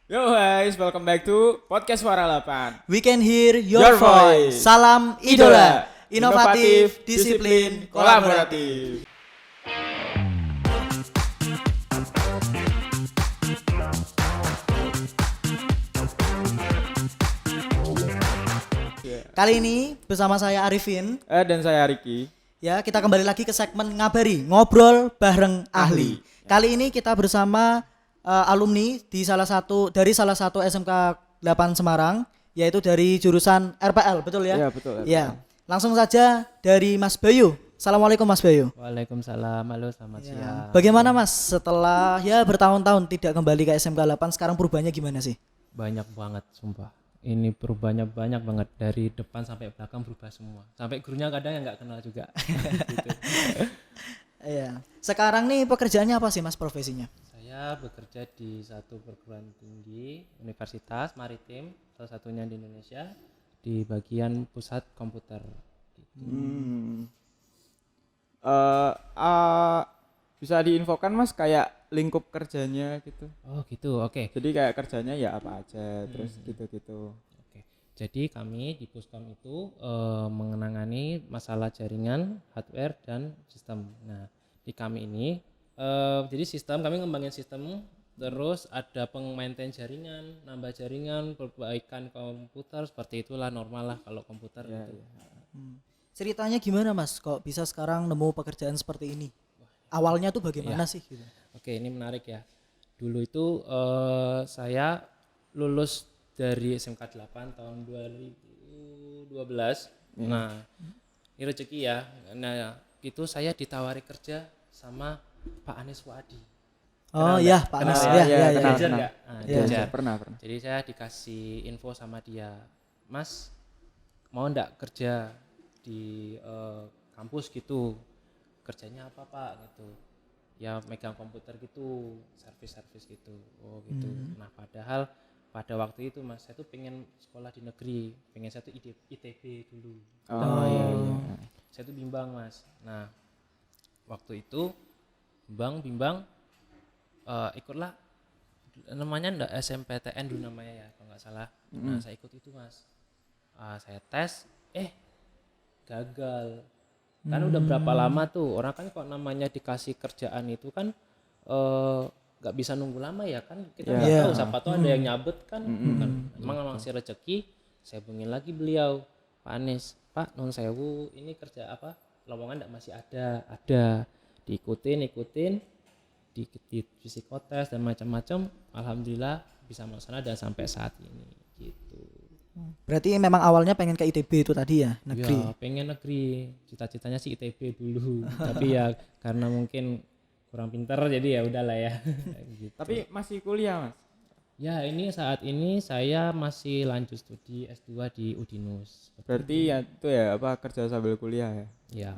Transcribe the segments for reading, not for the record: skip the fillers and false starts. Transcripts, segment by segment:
Yo guys, welcome back to Podcast Suara 8. We can hear Your your voice. voice. Salam idola. Inovatif, disiplin, kolaboratif. Kali ini bersama saya Arifin. Dan saya Riki. Ya, kita kembali lagi ke segmen ngabari, ngobrol bareng ahli. Kali ini kita bersama alumni dari salah satu SMK 8 Semarang, yaitu dari jurusan RPL, betul ya? Iya, betul. Ya. Langsung saja dari Mas Bayu. Assalamualaikum Mas Bayu. Waalaikumsalam, halo selamat Ya. siang. Bagaimana Mas setelah bertahun-tahun tidak kembali ke SMK 8, sekarang perubahannya gimana sih? Banyak banget sumpah. Ini perubahannya banyak banget, dari depan sampai belakang berubah semua. Sampai gurunya kadang yang nggak kenal juga. Gitu. Iya. Sekarang nih pekerjaannya apa sih Mas, profesinya? Saya bekerja di satu perguruan tinggi Universitas Maritim, salah satunya di Indonesia, di bagian pusat komputer. Gitu. Bisa diinfokan Mas kayak lingkup kerjanya gitu. Oh gitu, oke. Jadi kayak kerjanya ya apa aja, terus gitu-gitu. Oke. Jadi kami di Puskom itu mengenangani masalah jaringan, hardware dan sistem. Nah, di kami ini jadi sistem, kami ngembangin sistem, terus ada pemaintain jaringan, nambah jaringan, perbaikan komputer, seperti itulah normal lah kalau komputer gitu. Ceritanya gimana Mas, kok bisa sekarang nemu pekerjaan seperti ini? Awalnya tuh bagaimana sih? Gitu? Oke, ini menarik ya. Dulu itu saya lulus dari SMK 8 tahun 2012. Nah, ini rezeki ya. Nah, itu saya ditawari kerja sama Pak Anies Wadi. Oh Kenal iya, nggak? Pak Kenal Anas. ya? Iya, Iya, iya, kenal. iya. Manajer nggak? Nah, Iya. manajer. Pernah. Jadi saya dikasih info sama dia, Mas mau ndak kerja di kampus gitu, kerjanya apa Pak gitu, ya megang komputer gitu, servis gitu, oh gitu. Nah padahal pada waktu itu Mas saya tuh pengen sekolah di negeri, pengen saya tuh ITB dulu. Oh iya. Saya tuh bimbang Mas. Nah waktu itu bimbang ikutlah namanya ndak SMPTN dulu namanya ya kalau nggak salah. Nah saya ikut itu Mas. Saya tes gagal. Kan udah berapa lama tuh orang kan kok namanya dikasih kerjaan itu kan nggak bisa nunggu lama ya kan, kita nggak tahu siapa tuh ada yang nyabet kan. Emang si rezeki. Saya hubungin lagi beliau, Pak Anies, Pak non sewu ini kerja apa lowongan nggak masih ada diikutin di psikotes dan macam-macam, alhamdulillah bisa masuk sana dan sampai saat ini gitu. Berarti memang awalnya pengen ke ITB itu tadi ya, negeri. Ya pengen negeri, cita-citanya sih ITB dulu tapi ya karena mungkin kurang pintar jadi ya udahlah ya. Gitu. Tapi masih kuliah Mas? Ya ini saat ini saya masih lanjut studi S2 di Udinus. Berarti ya itu ya apa kerja sambil kuliah ya? Ya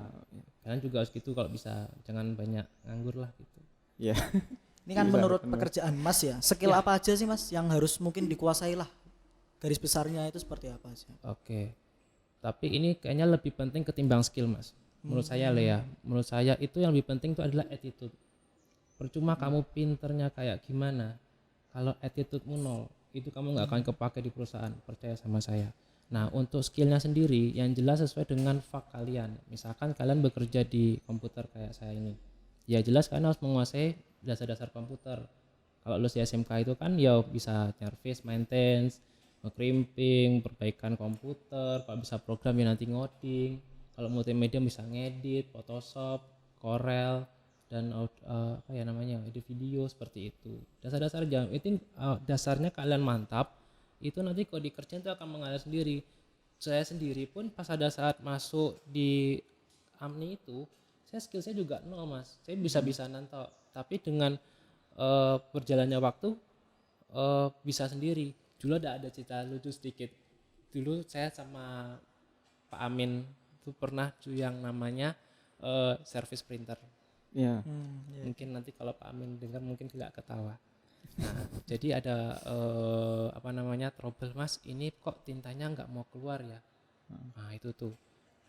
kalian juga harus gitu kalau bisa, jangan banyak nganggur lah gitu. Iya. Ini kan Bisa menurut ketemu. pekerjaan Mas ya, skill apa aja sih Mas yang harus mungkin dikuasai lah? Garis besarnya itu seperti apa sih? Oke. Tapi ini kayaknya lebih penting ketimbang skill Mas. Menurut saya lah ya. Menurut saya itu yang lebih penting itu adalah attitude. Percuma kamu pinternya kayak gimana, kalau attitude-mu nol, itu kamu nggak akan kepake di perusahaan. Percaya sama saya. Nah untuk skillnya sendiri yang jelas sesuai dengan fak kalian. Misalkan kalian bekerja di komputer kayak saya ini, ya jelas kalian harus menguasai dasar-dasar komputer. Kalau lulus di SMK itu kan ya bisa service, maintenance, nge-crimping, perbaikan komputer, kalau bisa program ya nanti ngoding, kalau multimedia bisa ngedit, Photoshop, Corel, dan apa ya namanya, edit video seperti itu. Dasar-dasar jam itu dasarnya kalian mantap, itu nanti kalau dikerjain itu akan mengalir sendiri. Saya sendiri pun pas ada saat masuk di AMNI itu, skill saya juga nol Mas. Saya bisa nanto, tapi dengan berjalannya waktu bisa sendiri. Dulu ada cerita lucu sedikit. Dulu saya sama Pak Amin itu pernah yang namanya service printer. Iya. Mungkin nanti kalau Pak Amin dengar mungkin nggak ketawa. Nah, jadi ada apa namanya trouble Mas, ini kok tintanya nggak mau keluar ya. Nah itu tuh.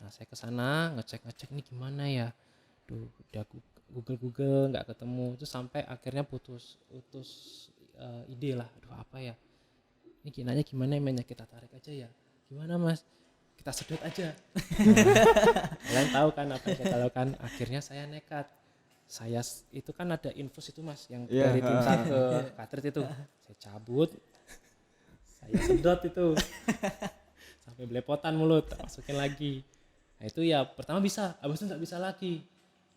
Nah saya kesana ngecek ini gimana ya. Duh udah Google nggak ketemu. Terus sampai akhirnya putus ide lah, aduh apa ya ini ginanya gimana ya, mainnya kita tarik aja ya, gimana mas, kita sedot aja. Kalian tahu kan apa yang saya lakukan, akhirnya saya nekat, itu kan ada infus itu mas yang Iya, dari tinta ke cartridge itu, saya cabut, saya sedot itu sampai belepotan mulut, masukin lagi. Nah itu ya pertama bisa, habis itu nggak bisa lagi.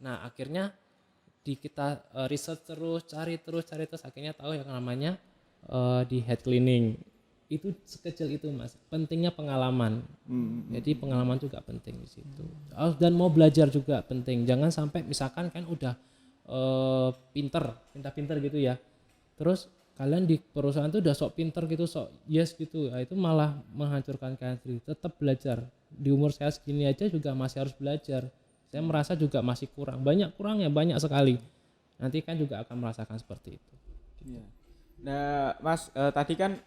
Nah akhirnya kita research terus, cari terus, akhirnya tahu yang namanya di head cleaning. Itu sekecil itu mas, pentingnya pengalaman. Jadi pengalaman juga penting di situ. Dan mau belajar juga penting. Jangan sampai misalkan kan udah pintar gitu ya. Terus kalian di perusahaan tuh udah sok pintar gitu, sok yes gitu. Nah, itu malah menghancurkan kalian sendiri. Tetap belajar. Di umur saya segini aja juga masih harus belajar. Saya merasa juga masih banyak sekali. Nanti kan juga akan merasakan seperti itu. Iya. Nah, Mas, tadi kan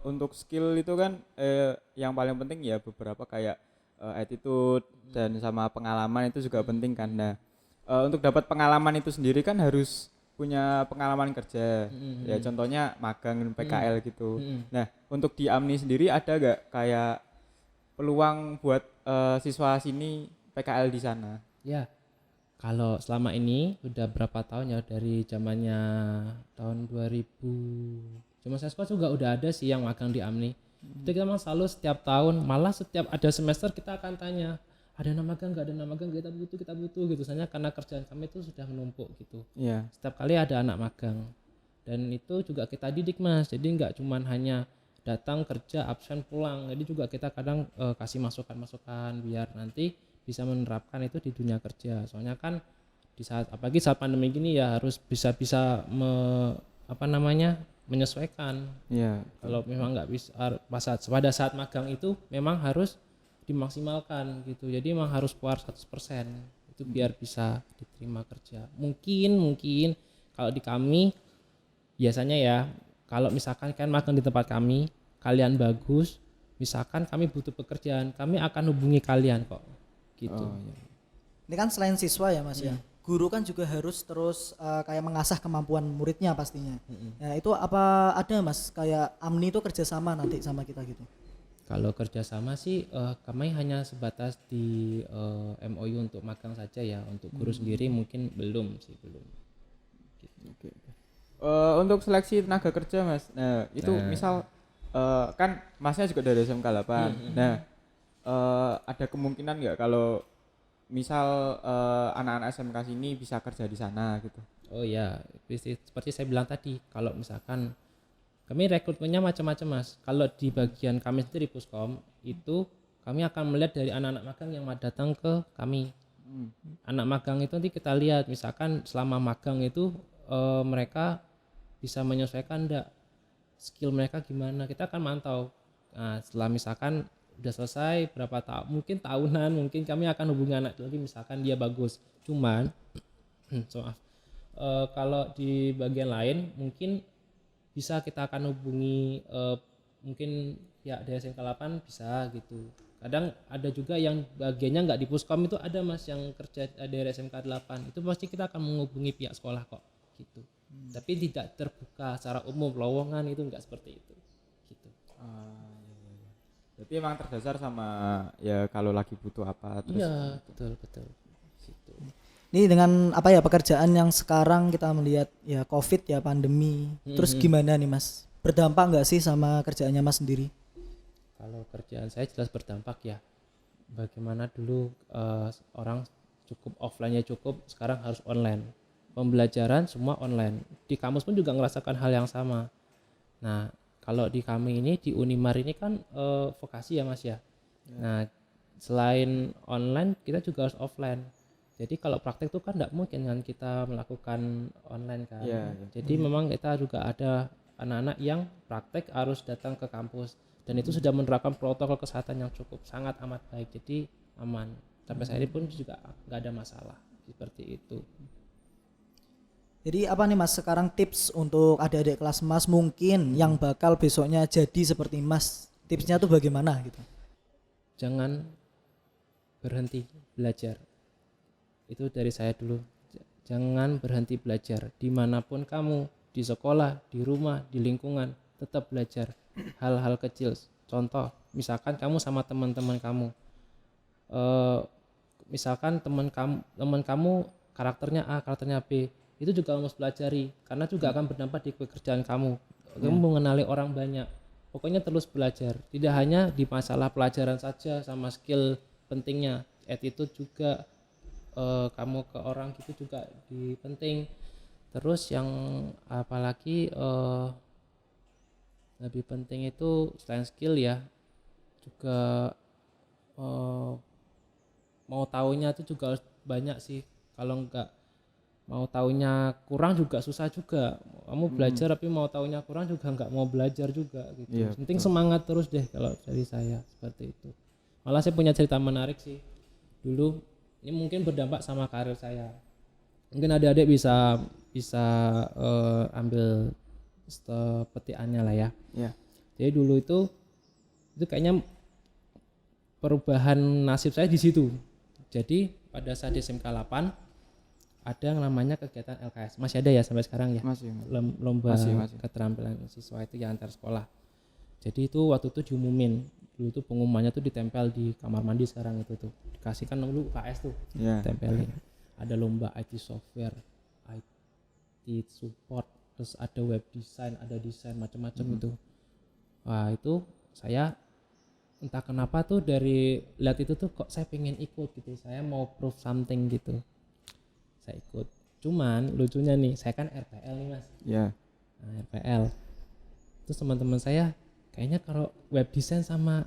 untuk skill itu kan yang paling penting ya beberapa kayak attitude dan sama pengalaman itu juga penting kan. Nah, untuk dapat pengalaman itu sendiri kan harus punya pengalaman kerja. Ya contohnya magang PKL gitu. Nah, untuk di Amni sendiri ada gak kayak peluang buat siswa sini PKL di sana? Ya. Kalau selama ini udah berapa tahun ya, dari zamannya tahun 2000 zaman saya sekolah juga udah ada sih yang magang di Amni. Itu kita memang selalu setiap tahun, malah setiap ada semester kita akan tanya, ada nama magang nggak, ada nama magang, kita butuh gitu. Soalnya karena kerjaan kami itu sudah menumpuk gitu. Iya. Setiap kali ada anak magang. Dan itu juga kita didik mas, jadi nggak cuman hanya datang kerja absen pulang. Jadi juga kita kadang kasih masukan-masukan biar nanti bisa menerapkan itu di dunia kerja. Soalnya kan di apalagi saat pandemi gini ya harus bisa menyesuaikan. Iya. Kalau memang nggak bisa pada saat magang itu memang harus dimaksimalkan gitu. Jadi memang harus keluar 100% itu biar bisa diterima kerja. Mungkin kalau di kami biasanya ya, kalau misalkan kan magang di tempat kami, kalian bagus, misalkan kami butuh pekerjaan, kami akan hubungi kalian kok. Gitu. Iya. Ini kan selain siswa ya mas ya, guru kan juga harus terus kayak mengasah kemampuan muridnya pastinya. Nah itu apa ada mas kayak Amni itu kerjasama nanti sama kita gitu? Kalau kerjasama sih kami hanya sebatas di MOU untuk magang saja ya, untuk guru sendiri mungkin belum. Gitu. Oke. Untuk seleksi tenaga kerja mas, nah itu misal kan masnya juga dari SMK 8. Nah ada kemungkinan nggak kalau misal anak-anak SMK sini bisa kerja di sana gitu? Oh ya, seperti saya bilang tadi, kalau misalkan kami rekrutmennya macam-macam mas. Kalau di bagian kami sendiri Puskom itu kami akan melihat dari anak-anak magang yang datang ke kami. Anak magang itu nanti kita lihat, misalkan selama magang itu mereka bisa menyesuaikan enggak, skill mereka gimana, kita akan mantau. Nah setelah misalkan udah selesai berapa tahun, mungkin tahunan, mungkin kami akan hubungi anak lagi misalkan dia bagus. Cuman kalau di bagian lain mungkin bisa kita akan hubungi mungkin ya dari SMK 8 bisa gitu. Kadang ada juga yang bagiannya nggak di Puskom itu ada mas yang kerja dari SMK 8, itu pasti kita akan menghubungi pihak sekolah kok gitu. Tapi tidak terbuka secara umum, lowongan itu nggak seperti itu gitu. Berarti emang terdasar sama ya kalau lagi butuh apa terus. Iya betul gitu. Ini dengan apa ya pekerjaan yang sekarang kita melihat ya COVID ya pandemi, terus gimana nih mas? Berdampak nggak sih sama kerjaannya mas sendiri? Kalau kerjaan saya jelas berdampak ya. Bagaimana dulu orang cukup offline-nya cukup, sekarang harus online. Pembelajaran semua online. Di kampus pun juga ngerasakan hal yang sama. Nah kalau di kami ini di Unimar ini kan vokasi ya mas ya. Nah selain online kita juga harus offline. Jadi kalau praktek itu kan tidak mungkin kan kita melakukan online kan. Jadi memang kita juga ada anak-anak yang praktek harus datang ke kampus, dan itu sudah menerapkan protokol kesehatan yang cukup sangat amat baik, jadi aman. Sampai saat ini pun juga nggak ada masalah seperti itu. Jadi apa nih mas sekarang tips untuk adik-adik kelas mas mungkin yang bakal besoknya jadi seperti mas, tipsnya tuh bagaimana gitu? Jangan berhenti belajar. Itu dari saya dulu. Jangan berhenti belajar dimanapun kamu. di sekolah, di rumah, di lingkungan, tetap belajar hal-hal kecil. Contoh, misalkan kamu sama teman-teman kamu, misalkan teman kamu karakternya A, karakternya B, itu juga harus pelajari karena juga akan berdampak di pekerjaan kamu. Kamu mengenali orang banyak. Pokoknya terus belajar. Tidak hanya di masalah pelajaran saja sama skill pentingnya, attitude juga kamu ke orang gitu juga penting. Terus yang apalagi lebih penting itu selain skill ya juga mau taunya itu juga harus banyak sih. Kalau enggak mau taunya kurang juga susah juga. Kamu belajar tapi mau taunya kurang juga enggak mau belajar juga gitu. Iya, Penting semangat terus deh kalau dari saya seperti itu. Malah saya punya cerita menarik sih. Dulu ini mungkin berdampak sama karir saya. Mungkin adik-adik bisa ambil petikannya lah ya. Ya. Jadi dulu itu kayaknya perubahan nasib saya di situ. Jadi pada saat di SMK 8 ada yang namanya kegiatan LKS. Masih ada ya sampai sekarang ya? Masih. Lomba Masih. keterampilan siswa itu ya antar sekolah. Jadi itu waktu itu diumumin. Dulu tuh pengumumannya tuh ditempel di kamar mandi sekarang itu tuh. Dikasihkan dulu UKS tuh. Ya. Tempelin. Ada lomba IT software, IT support, terus ada web design, ada desain macam-macam itu. Wah, itu saya entah kenapa tuh dari lihat itu tuh kok saya pengen ikut gitu. Saya mau prove something gitu. Saya ikut. Cuman lucunya nih, saya kan RPL nih Mas. Ya. Nah, RPL. Terus teman-teman saya kayaknya kalau web design sama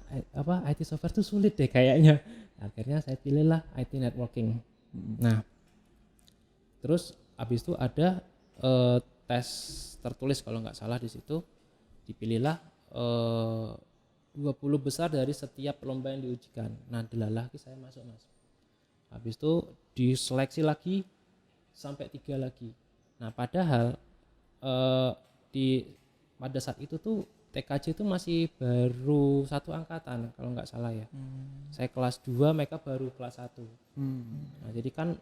IT software tuh sulit deh kayaknya. Akhirnya saya pilihlah IT networking. Nah, terus habis itu ada tes tertulis kalau nggak salah di situ. Dipilihlah 20 besar dari setiap lomba yang diujikan. Nah, dilalah saya masuk Mas. Habis itu diseleksi lagi sampai 3 lagi. Nah, padahal pada saat itu tuh TKJ itu masih baru 1 angkatan kalau nggak salah ya. Saya kelas 2, mereka baru kelas 1. Nah, jadi kan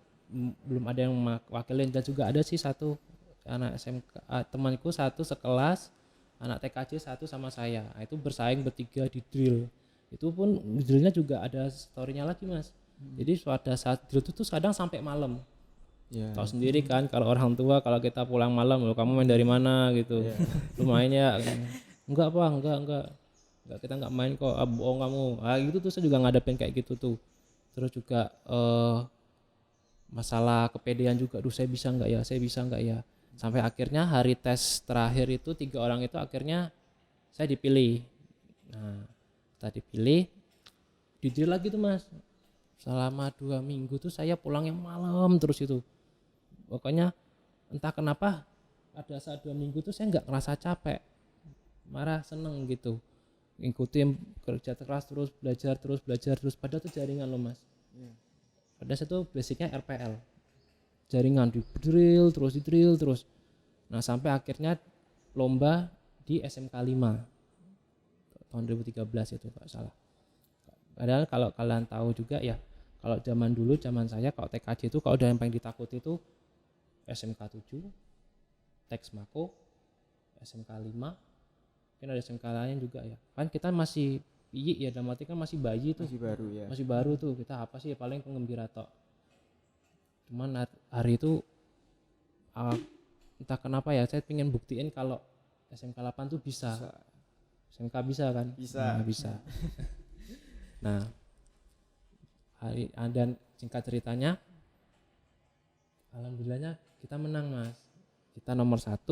belum ada yang wakilin dan juga ada sih satu anak SMK temanku satu sekelas anak TKJ satu sama saya. Nah, itu bersaing bertiga di drill. Itu pun drillnya juga ada storynya lagi Mas. Jadi pada saat drill itu tuh kadang sampai malam. Ya. Tahu sendiri kan kalau orang tua kalau kita pulang malam, loh kamu main dari mana gitu. Lu main ya. Enggak Pak, enggak kita enggak main kok, bohong kamu. Ah gitu tuh saya juga ngadepin kayak gitu tuh. Terus juga masalah kepedean juga, duh saya bisa enggak ya. Sampai akhirnya hari tes terakhir itu 3 orang itu akhirnya saya dipilih. Nah, setelah dipilih di drill lagi tuh Mas. Selama 2 minggu tuh saya pulangnya malam terus itu. Pokoknya entah kenapa pada saat 2 minggu tuh saya enggak ngerasa capek. Marah seneng gitu. Ngikutin kerja keras terus belajar terus padahal tuh jaringan loh Mas. Pada saat itu basicnya RPL. Jaringan di drill terus. Nah, sampai akhirnya lomba di SMK 5 tahun 2013 itu kalau salah. Padahal kalau kalian tahu juga ya, kalau zaman saya kalau TKJ itu kalau udah yang paling ditakuti itu SMK 7, Teks Mako, SMK 5, mungkin ada SMK lain juga ya. Kan kita masih piyi ya, dalam arti kan masih bayi tuh. Masih baru tuh, kita apa sih paling penggembira tok. Cuman hari itu entah kenapa ya saya pengen buktiin kalau SMK 8 tuh bisa. SMK bisa kan? Bisa. Nah, dan singkat ceritanya alhamdulillahnya kita menang Mas. Kita nomor 1,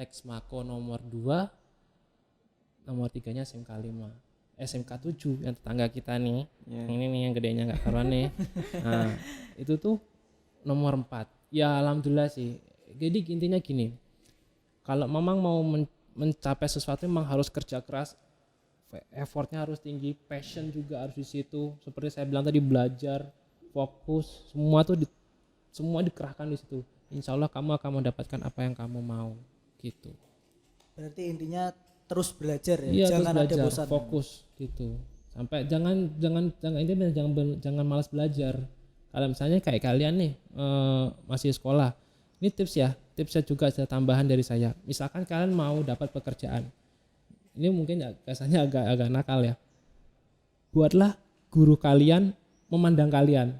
Teks Mako nomor 2, nomor 3-nya SMK 5. SMK 7 yang tetangga kita nih. Ini nih yang gedenya enggak karuan nih. Nah, itu tuh nomor 4. Ya alhamdulillah sih. Jadi intinya gini. Kalau memang mau mencapai sesuatu memang harus kerja keras. Effortnya harus tinggi, passion juga harus di situ. Seperti saya bilang tadi, belajar, fokus, semua dikerahkan di situ. Insya Allah kamu akan mendapatkan apa yang kamu mau gitu. Berarti intinya terus belajar ya, Iya, jangan terus ada belajar, bosan. fokus gitu. Sampai jangan malas belajar. Kalau misalnya kayak kalian nih masih sekolah, ini tips ya. tipsnya juga ada tambahan dari saya. Misalkan kalian mau dapat pekerjaan, ini mungkin kesannya agak nakal ya. Buatlah guru kalian memandang kalian.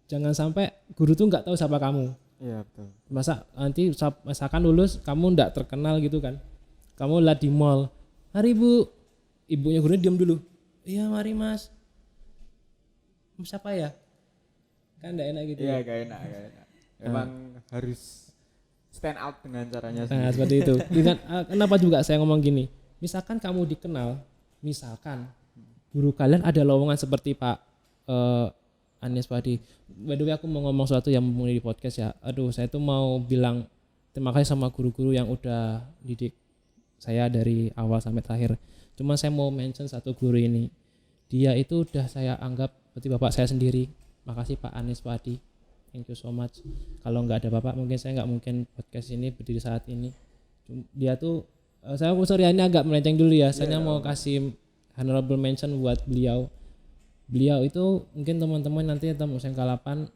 Jangan sampai guru tuh nggak tahu siapa kamu. Iya betul. Masa nanti misalkan lulus kamu nggak terkenal gitu kan. Kamu lihat di mall, "Mari Bu." Ibunya gurunya diam dulu. "Iya, mari Mas." Siapa ya? Kan enggak enak gitu. Iya gak enak. Emang harus stand out dengan caranya Nah, sendiri. seperti itu. Dengan kenapa juga saya ngomong gini? Misalkan kamu dikenal, misalkan guru kalian ada lowongan seperti Pak Anies Padi. By the way aku mau ngomong sesuatu yang mulai di podcast ya. Aduh, saya tuh mau bilang terima kasih sama guru-guru yang udah didik saya dari awal sampai terakhir. Cuma saya mau mention satu guru ini. Dia itu udah saya anggap seperti bapak saya sendiri. Makasih Pak Anies Padi. Thank you so much. Kalau nggak ada bapak mungkin saya nggak mungkin podcast ini berdiri saat ini. Dia tuh sorry ini agak melenceng dulu ya. Saya mau kasih honorable mention buat beliau. Beliau itu mungkin teman-teman nanti temu SMK 8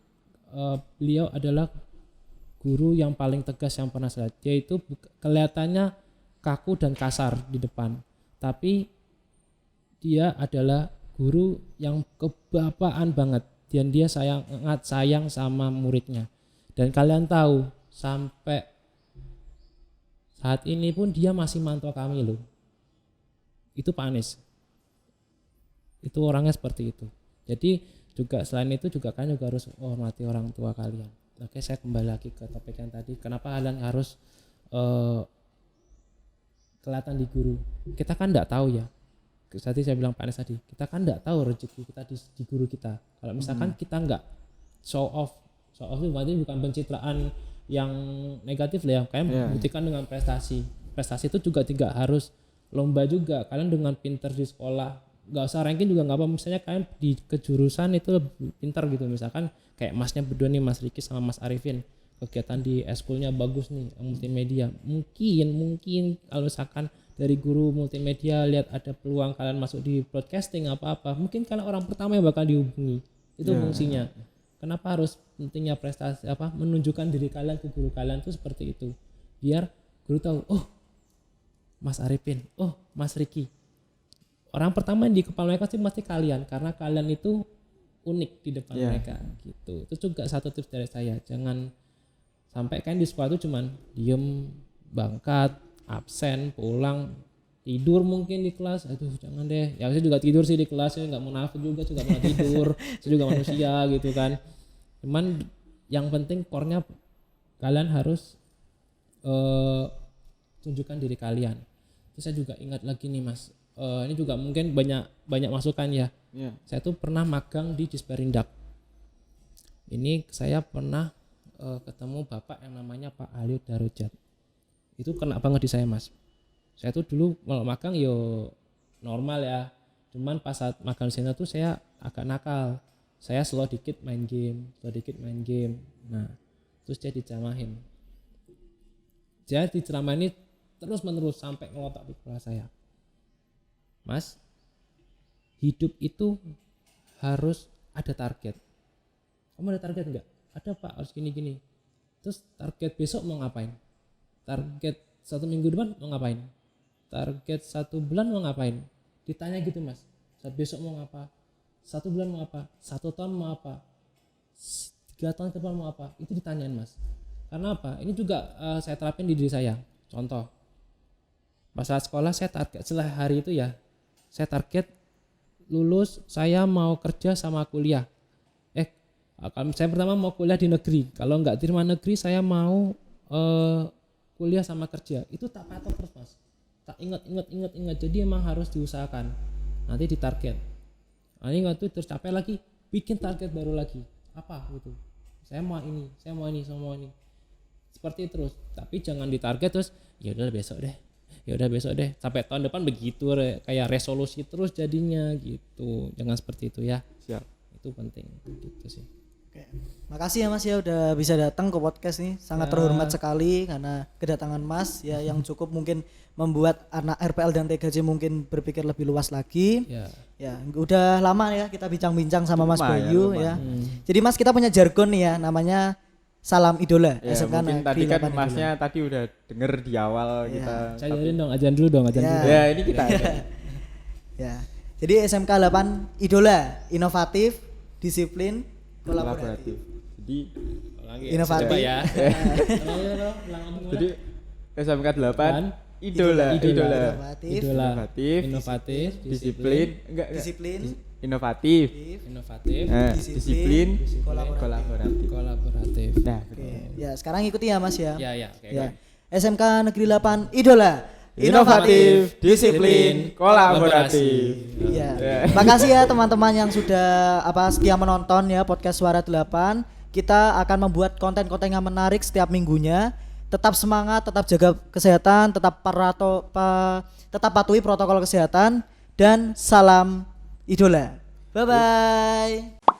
beliau adalah guru yang paling tegas yang pernah saya lihat. Dia itu kelihatannya kaku dan kasar di depan, tapi dia adalah guru yang kebapaan banget dan dia sangat sayang sama muridnya. Dan kalian tahu sampai saat ini pun dia masih mantau kami loh. Itu Pak Anies. Itu orangnya seperti itu. Jadi juga selain itu juga kalian juga harus hormati orang tua kalian. Oke, saya kembali lagi ke topik yang tadi. Kenapa kalian harus kelihatan di guru? Kita kan enggak tahu ya. Tadi saya bilang Pak Anies tadi, kita kan enggak tahu rezeki kita di guru kita. Kalau misalkan kita enggak show off itu berarti bukan pencitraan yang negatif lah ya. Kalian buktikan dengan prestasi. Prestasi itu juga tidak harus lomba juga. Kalian dengan pintar di sekolah, nggak usah ranking juga nggak apa. Misalnya kalian di kejurusan itu lebih pintar gitu. Misalkan kayak masnya berdua nih, Mas Riki sama Mas Arifin, kegiatan di eskulnya bagus nih, multimedia. Mungkin kalau misalkan dari guru multimedia lihat ada peluang kalian masuk di broadcasting apa-apa, mungkin kalian orang pertama yang bakal dihubungi. Itu fungsinya. Kenapa harus pentingnya prestasi menunjukkan diri kalian ke guru kalian tuh seperti itu. Biar guru tahu, oh Mas Arifin, oh Mas Riki. Orang pertama yang di kepala mereka sih pasti kalian, karena kalian itu unik di depan mereka gitu. Itu juga satu tips dari saya. Jangan sampai kan di sekolah itu cuman diem, bangkat, absen, pulang, tidur mungkin di kelas. Aduh jangan deh. Ya saya juga tidur sih di kelas, saya nggak munafik juga pernah tidur. Saya juga manusia gitu kan. Cuman yang penting core-nya kalian harus tunjukkan diri kalian. Terus saya juga ingat lagi nih Mas. Ini juga mungkin banyak masukan ya. Saya tuh pernah magang di Disperindak. Ini saya pernah ketemu bapak yang namanya Pak Ali Darujat. Itu kena banget di saya Mas. Saya tuh dulu kalau magang yo normal ya. Cuman pas saat magang di sana tuh saya agak nakal. Saya slow dikit main game. Nah, terus dia dicamahin. Dia diceramahin terus menerus sampai ngelotok di kepala saya. Mas, hidup itu harus ada target. Kamu ada target enggak? Ada Pak, harus gini-gini. Terus target besok mau ngapain? Target 1 minggu depan mau ngapain? Target 1 bulan mau ngapain? Ditanya gitu Mas. Besok mau ngapa? 1 bulan mau apa? 1 tahun mau apa? 3 tahun ke depan mau apa? Itu ditanyain Mas. Karena apa? Ini juga saya terapin di diri saya. Contoh, pas saat sekolah saya target setelah hari itu ya, saya target lulus saya mau kerja sama kuliah. Kalau saya pertama mau kuliah di negeri, kalau nggak terima negeri saya mau kuliah sama kerja. Itu tak patok terus Mas, tak ingat. Jadi emang harus diusahakan. Nanti ditarget. Ini nggak tuh tercapai lagi, bikin target baru lagi. Apa gitu? Saya mau ini. Seperti terus. Tapi jangan ditarget terus. Ya udah besok deh. Sampai tahun depan begitu kayak resolusi terus jadinya gitu. Jangan seperti itu ya. Siap. Itu penting gitu sih. Oke. Makasih ya Mas ya udah bisa datang ke podcast nih. Sangat terhormat sekali karena kedatangan Mas ya yang cukup mungkin membuat anak RPL dan TKJ mungkin berpikir lebih luas lagi. Ya, udah lama ya kita bincang-bincang sama Mas Bayu ya. Jadi Mas kita punya jargon nih ya namanya Salam Idola Ya, SMK mungkin Negeri tadi kan 8 Idola. masnya tadi udah denger di awal kita. Saya ajarin dong, ajarin dulu dong, ajarin Ya. dulu. Ya, ini kita. Ya. Jadi SMK 8 Idola, inovatif, disiplin, kolaboratif. Jadi Lagi, Inovatif. coba ya. jadi SMK 8 idola, Inovatif, inovatif, inovatif, disiplin, enggak, disiplin, inovatif, inovatif, disiplin, kolaboratif. kolaboratif. kolaboratif. Nah, Oke. Ya, sekarang ikuti ya Mas ya. Ya, ya, oke. Ya. SMK Negeri 8 Idola, inovatif, disiplin, kolaboratif. Ya. Ya. Makasih ya teman-teman yang sudah setia menonton ya podcast Suara 8. Kita akan membuat konten-konten yang menarik setiap minggunya. Tetap semangat, tetap jaga kesehatan, tetap patuhi protokol kesehatan dan salam Idola. Bye bye.